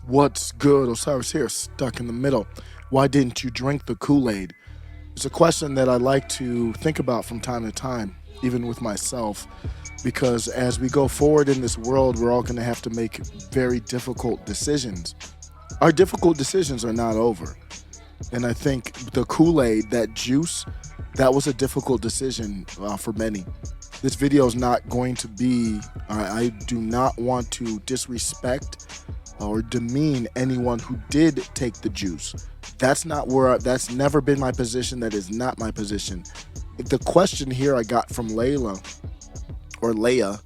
What's good? Osiris here, stuck in the middle. Why didn't you drink the Kool-Aid? It's a question that I like to think about from time to time, even with myself, because as we go forward in this world, we're all going to have to make very difficult decisions. Our difficult decisions are not over. And I think the Kool-Aid, that juice, that was a difficult decision for many. This video is not going to be, I do not want to disrespect or demean anyone who did take the juice. That's never been my position. That is not my position. The question here I got from Layla or Leia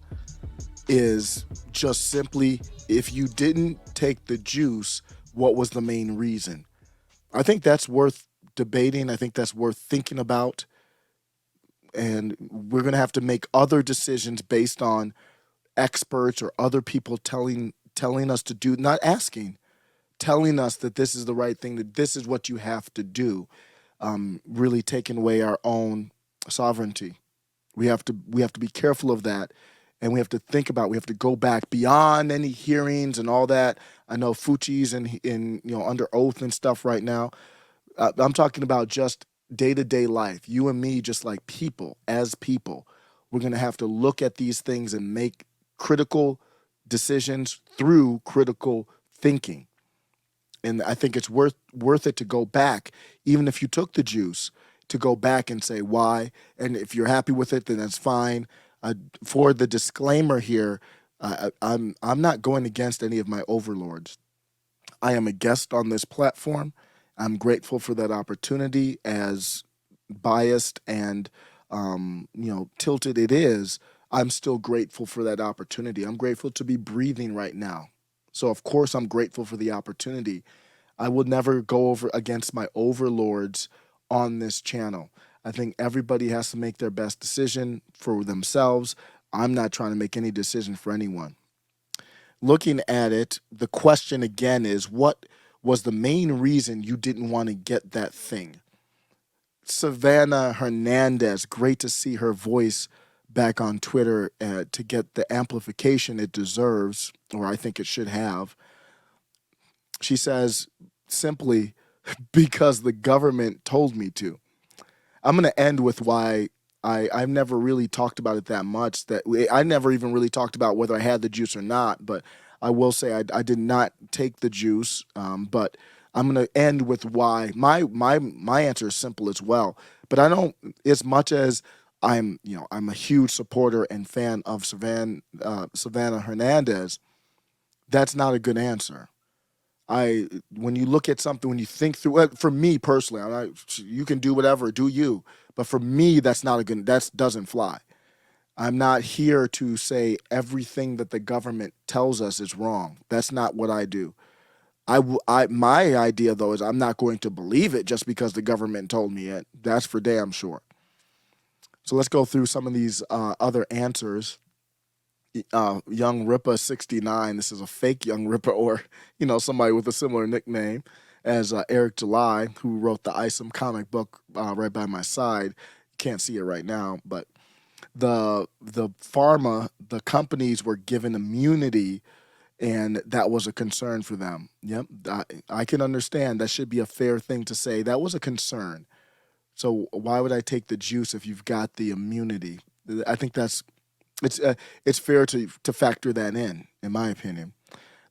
is just simply, if you didn't take the juice, what was the main reason? I think that's worth debating. I think that's worth thinking about. And we're going to have to make other decisions based on experts or other people telling us to do, not asking, telling us that this is the right thing, that this is what you have to do. Really taking away our own sovereignty. We have to be careful of that, and we have to think about. We have to go back beyond any hearings and all that. I know Fuchi's in under oath and stuff right now. I'm talking about just day to day life. You and me, just like people, as people, we're gonna have to look at these things and make critical decisions through critical thinking. And I think it's worth it to go back, even if you took the juice, to go back and say why. And if you're happy with it, then that's fine. For the disclaimer here, I'm not going against any of my overlords. I am a guest on this platform. I'm grateful for that opportunity, as biased and tilted it is. I'm still grateful for that opportunity. I'm grateful to be breathing right now. So of course I'm grateful for the opportunity. I would never go over against my overlords on this channel. I think everybody has to make their best decision for themselves. I'm not trying to make any decision for anyone. Looking at it, the question again is, what was the main reason you didn't want to get that thing? Savannah Hernandez, great to see her voice back on Twitter to get the amplification it deserves, or I think it should have. She says simply, because the government told me to. I'm going to end with why I've never really talked about it that much. I never even really talked about whether I had the juice or not, but I will say I did not take the juice, but I'm going to end with why. My answer is simple as well, but I don't, as much as I'm a huge supporter and fan of Savannah Hernandez, that's not a good answer. When you look at something, when you think through it, for me personally, you can do whatever, do you, but for me, that doesn't fly. I'm not here to say everything that the government tells us is wrong. That's not what I do. My idea though is I'm not going to believe it just because the government told me it. That's for damn sure. So let's go through some of these other answers. Young Ripper 69. This is a fake Young Ripper, or somebody with a similar nickname as Eric July, who wrote the Isom comic book right by my side. You can't see it right now, but the the companies were given immunity, and that was a concern for them. Yep, I can understand. That should be a fair thing to say. That was a concern. So why would I take the juice if you've got the immunity? I think it's fair to factor that in my opinion.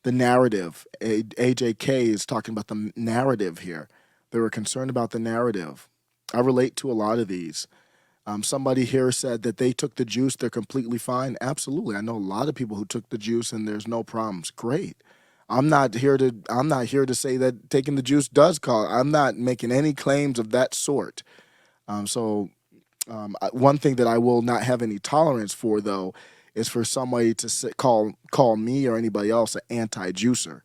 The narrative, AJK is talking about the narrative here. They were concerned about the narrative. I relate to a lot of these. Somebody here said that they took the juice, they're completely fine. Absolutely, I know a lot of people who took the juice and there's no problems. Great. I'm not here to say that taking the juice does cause. I'm not making any claims of that sort. One thing that I will not have any tolerance for, though, is for somebody to call me or anybody else an anti-juicer.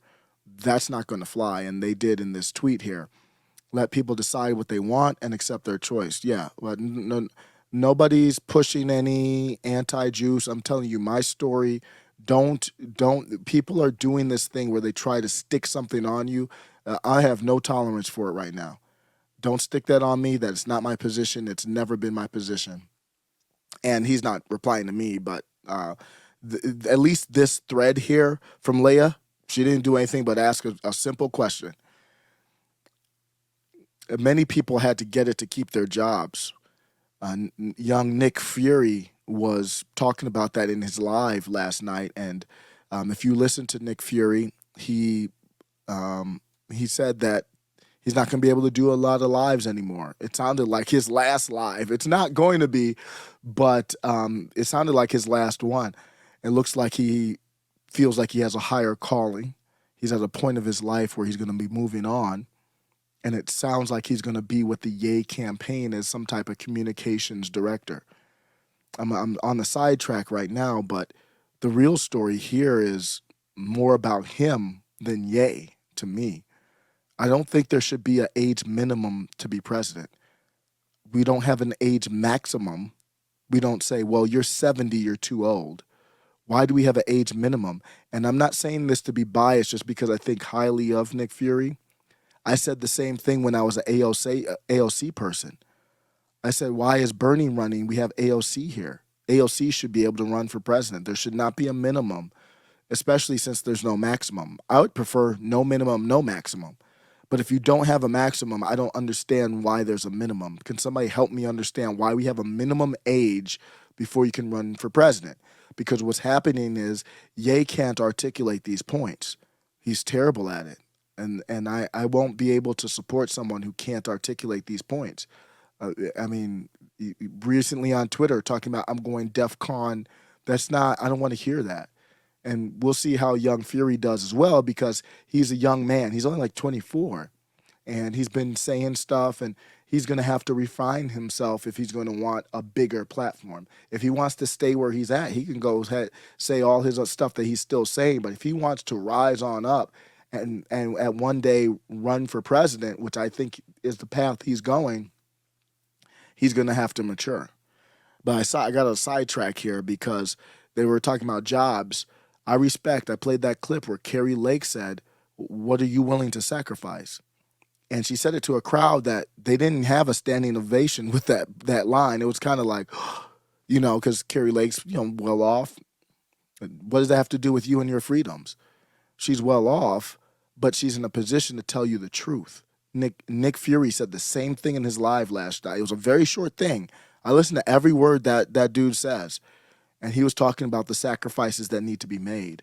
That's not going to fly, and they did in this tweet here. Let people decide what they want and accept their choice. Yeah, but nobody's pushing any anti-juice. I'm telling you my story. Don't. People are doing this thing where they try to stick something on you. I have no tolerance for it right now. Don't stick that on me. That's not my position. It's never been my position. And he's not replying to me, but at least this thread here from Leia, She didn't do anything but ask a simple question. Many people had to get it to keep their jobs. Young Nick Fury was talking about that in his live last night, and if you listen to Nick Fury, um, he said that he's not going to be able to do a lot of lives anymore. It sounded like his last live. It's not going to be, but it sounded like his last one. It looks like he feels like he has a higher calling. He's at a point of his life where he's going to be moving on. And it sounds like he's going to be with the Yay campaign as some type of communications director. I'm on the sidetrack right now, but the real story here is more about him than Yay to me. I don't think there should be an age minimum to be president. We don't have an age maximum. We don't say, well, you're 70, you're too old. Why do we have an age minimum? And I'm not saying this to be biased just because I think highly of Nick Fury. I said the same thing when I was an AOC person. I said, why is Bernie running? We have AOC here. AOC should be able to run for president. There should not be a minimum, especially since there's no maximum. I would prefer no minimum, no maximum. But if you don't have a maximum, I don't understand why there's a minimum. Can somebody help me understand why we have a minimum age before you can run for president? Because what's happening is Ye can't articulate these points. He's terrible at it. And I won't be able to support someone who can't articulate these points. I mean, recently on Twitter talking about I'm going DEF CON. That's not, I don't want to hear that. And we'll see how young Fury does as well because he's a young man. He's only like 24 and he's been saying stuff and he's going to have to refine himself if he's going to want a bigger platform. If he wants to stay where he's at, he can go ahead, say all his stuff that he's still saying. But if he wants to rise on up and at one day run for president, which I think is the path he's going, he's going to have to mature. But I got a sidetrack here because they were talking about jobs. I played that clip where Carrie Lake said, what are you willing to sacrifice? And she said it to a crowd that they didn't have a standing ovation with that line. It was kind of like, because Carrie Lake's, well off. What does that have to do with you and your freedoms? She's well off, but she's in a position to tell you the truth. Nick Fury said the same thing in his live last night. It was a very short thing. I listened to every word that dude says. And he was talking about the sacrifices that need to be made.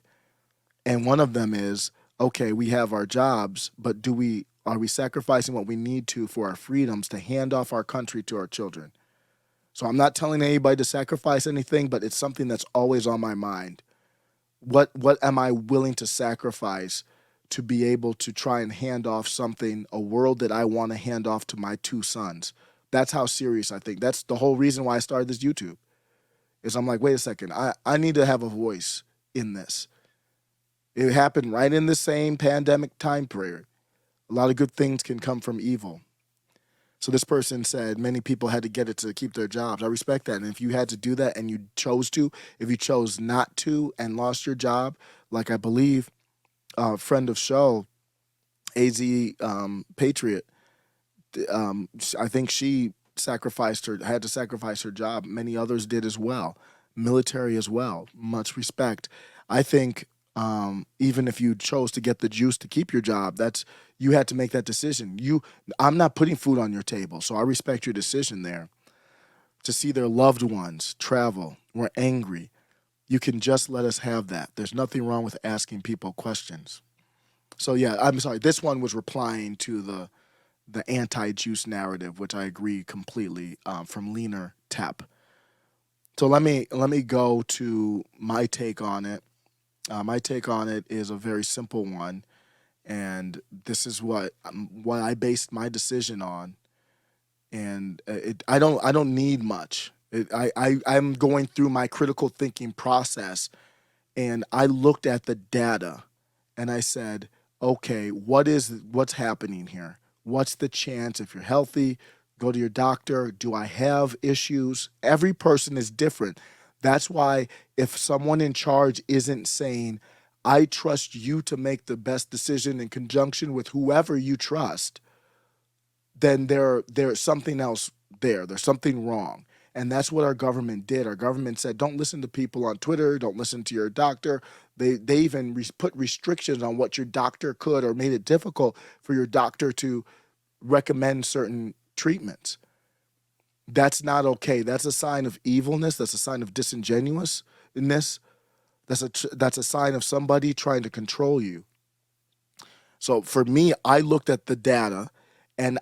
And one of them is, okay, we have our jobs, but are we sacrificing what we need to for our freedoms to hand off our country to our children? So I'm not telling anybody to sacrifice anything, but it's something that's always on my mind. What am I willing to sacrifice to be able to try and hand off something, a world that I want to hand off to my two sons? That's how serious I think. That's the whole reason why I started this YouTube. Is I'm like, wait a second, I need to have a voice in this. It happened right in the same pandemic time period. A lot of good things can come from evil. So this person said many people had to get it to keep their jobs. I respect that. And if you had to do that and you chose to, if you chose not to and lost your job, like I believe a friend of show, AZ Patriot, I think she had to sacrifice her job. Many others did as well. Military as well. Much respect. I think even if you chose to get the juice to keep your job, you had to make that decision. I'm not putting food on your table, so I respect your decision there. To see their loved ones travel, we're angry. You can just let us have that. There's nothing wrong with asking people questions. So yeah, I'm sorry. This one was replying to the anti-juice narrative, which I agree completely, from Leaner Tap. So let me go to my take on it. My take on it is a very simple one, and this is what I based my decision on. And I don't need much. I'm going through my critical thinking process, and I looked at the data, and I said, okay, what's happening here? What's the chance if you're healthy? Go to your doctor. Do I have issues? Every person is different. That's why if someone in charge isn't saying, I trust you to make the best decision in conjunction with whoever you trust, then there's something else there. There's something wrong. And that's what our government did. Our government said, don't listen to people on Twitter, don't listen to your doctor. They even put restrictions on what your doctor could, or made it difficult for your doctor to recommend certain treatments. That's not okay. That's a sign of evilness. That's a sign of disingenuousness. That's a sign of somebody trying to control you. So for me, I looked at the data, and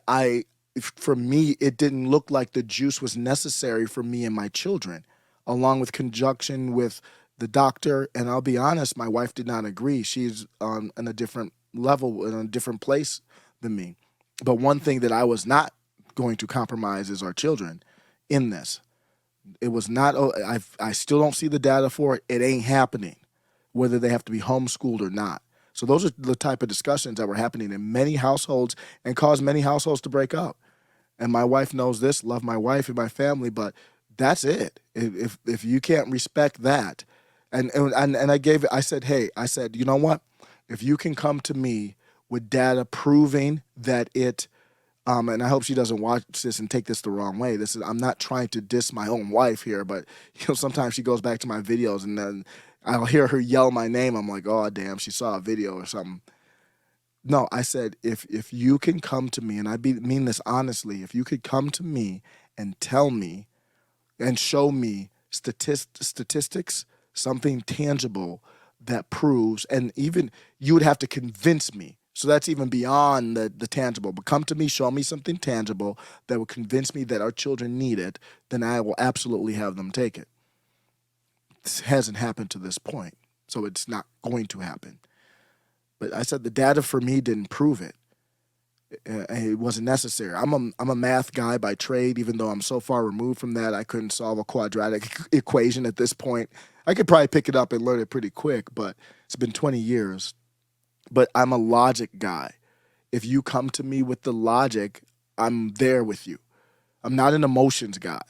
for me, it didn't look like the juice was necessary for me and my children, along with conjunction with the doctor. And I'll be honest, my wife did not agree. She's on a different level, in a different place than me. But one thing that I was not going to compromise is our children in this. It was not, I still don't see the data for it. It ain't happening, whether they have to be homeschooled or not. So those are the type of discussions that were happening in many households and caused many households to break up. And my wife knows this, love my wife and my family, but that's it. If you can't respect that, and I said, hey, I said, you know what? If you can come to me with data proving that and I hope she doesn't watch this and take this the wrong way. I'm not trying to diss my own wife here, but sometimes she goes back to my videos and then I'll hear her yell my name. I'm like, oh damn, she saw a video or something. No, I said, if you can come to me, and mean this honestly, if you could come to me and tell me and show me statistics, something tangible that proves, and even you would have to convince me. So that's even beyond the tangible. But come to me, show me something tangible that would convince me that our children need it, then I will absolutely have them take it. This hasn't happened to this point, so it's not going to happen. But I said the data for me didn't prove it. It wasn't necessary. I'm a math guy by trade, even though I'm so far removed from that, I couldn't solve a quadratic equation at this point. I could probably pick it up and learn it pretty quick, but it's been 20 years. But I'm a logic guy. If you come to me with the logic, I'm there with you. I'm not an emotions guy.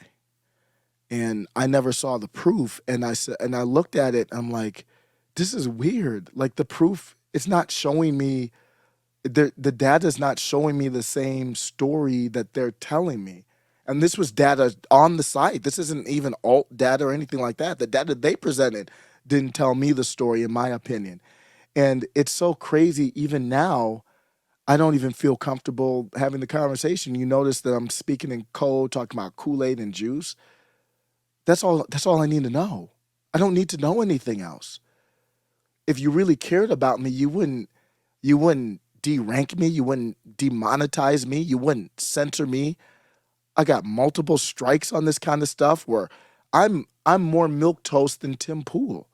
And I never saw the proof. And I looked at it, I'm like, this is weird. Like the proof, it's not showing me, the data's not showing me the same story that they're telling me. And this was data on the site. This isn't even alt data or anything like that. The data they presented didn't tell me the story, in my opinion. And it's so crazy, even now, I don't even feel comfortable having the conversation. You notice that I'm speaking in code, talking about Kool-Aid and juice. That's all I need to know. I don't need to know anything else. If you really cared about me, you wouldn't de-rank me, you wouldn't demonetize me, you wouldn't censor me. I got multiple strikes on this kind of stuff where I'm more milquetoast than Tim Pool.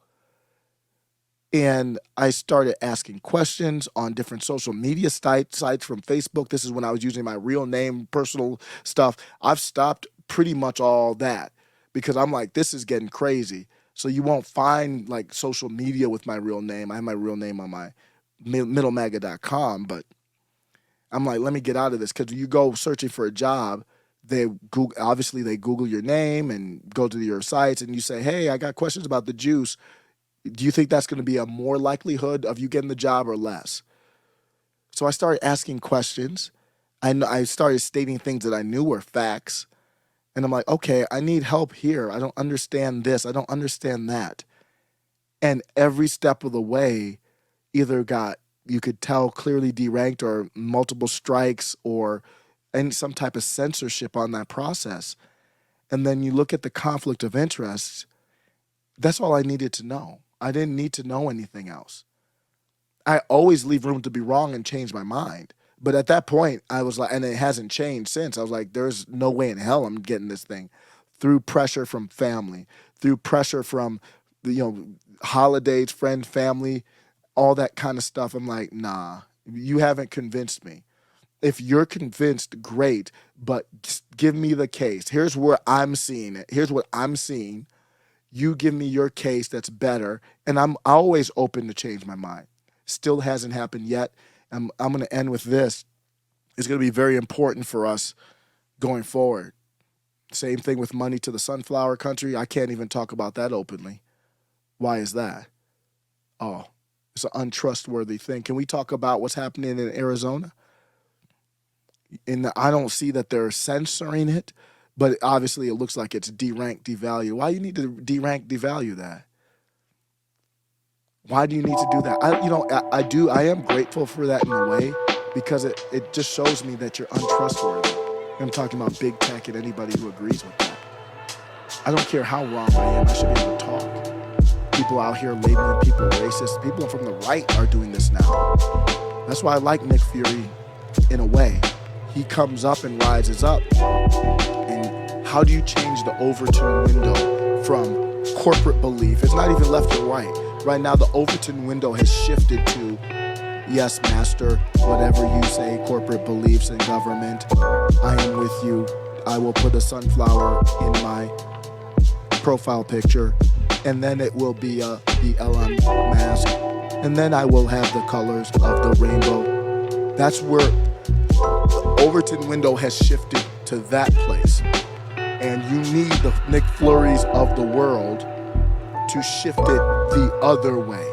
And I started asking questions on different social media sites from Facebook. This is when I was using my real name, personal stuff. I've stopped pretty much all that because I'm like, this is getting crazy. So you won't find like social media with my real name. I have my real name on my middlemaga.com, but I'm like, let me get out of this, because you go searching for a job, obviously they Google your name and go to your sites, and you say, hey, I got questions about the juice. Do you think that's going to be a more likelihood of you getting the job or less? So I started asking questions. I started stating things that I knew were facts. And I'm like, okay, I need help here. I don't understand this. I don't understand that. And every step of the way either you could tell, clearly deranked, or multiple strikes, or some type of censorship on that process. And then you look at the conflict of interest. That's all I needed to know. I didn't need to know anything else. I always leave room to be wrong and change my mind. But at that point, I was like, and it hasn't changed since. I was like, there's no way in hell I'm getting this thing. Through pressure from family, through pressure from holidays, friend, family, all that kind of stuff. I'm like, nah, you haven't convinced me. If you're convinced, great, but just give me the case. Here's where I'm seeing it. Here's what I'm seeing. You give me your case that's better, and I'm always open to change my mind. Still hasn't happened yet. I'm going to end with this. It's going to be very important for us going forward. Same thing with money to the sunflower country. I can't even talk about that openly. Why is that? Oh, it's an untrustworthy thing. Can we talk about what's happening in Arizona? And I don't see that they're censoring it. But obviously, it looks like it's D-rank, devalue. Why you need to D-rank, devalue that? Why do you need to do that? I am grateful for that in a way because it just shows me that you're untrustworthy. I'm talking about big tech and anybody who agrees with that. I don't care how wrong I am. I should be able to talk. People out here labeling people racist. People from the right are doing this now. That's why I like Nick Fury in a way. He comes up and rises up. And how do you change the Overton window from corporate belief? It's not even left or right. Right now, the Overton window has shifted to, yes, master, whatever you say, corporate beliefs and government. I am with you. I will put a sunflower in my profile picture, and then it will be a BLM mask, and then I will have the colors of the rainbow. That's where the Overton window has shifted to that place. And you need the Nick Furies of the world to shift it the other way.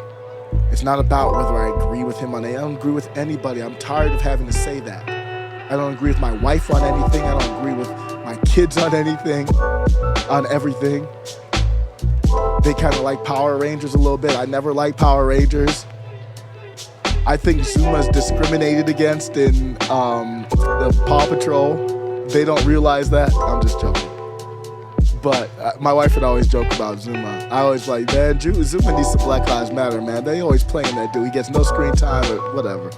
It's not about whether I agree with him on anything. I don't agree with anybody. I'm tired of having to say that. I don't agree with my wife on anything. I don't agree with my kids on anything, on everything. They kind of like Power Rangers a little bit. I never liked Power Rangers. I think Zuma's discriminated against in the Paw Patrol. They don't realize that. I'm just joking. But my wife would always joke about Zuma. I always like, man, Zuma needs some Black Lives Matter, man. They always playing that dude. He gets no screen time or whatever.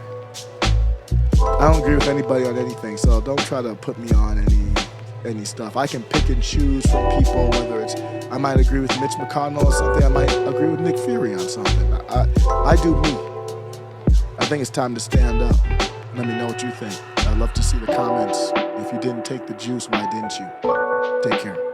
I don't agree with anybody on anything, so don't try to put me on any stuff. I can pick and choose from people, whether it's I might agree with Mitch McConnell or something. I might agree with Nick Fury on something. I do me. I think it's time to stand up. Let me know what you think. I'd love to see the comments. If you didn't take the juice, why didn't you? Take care.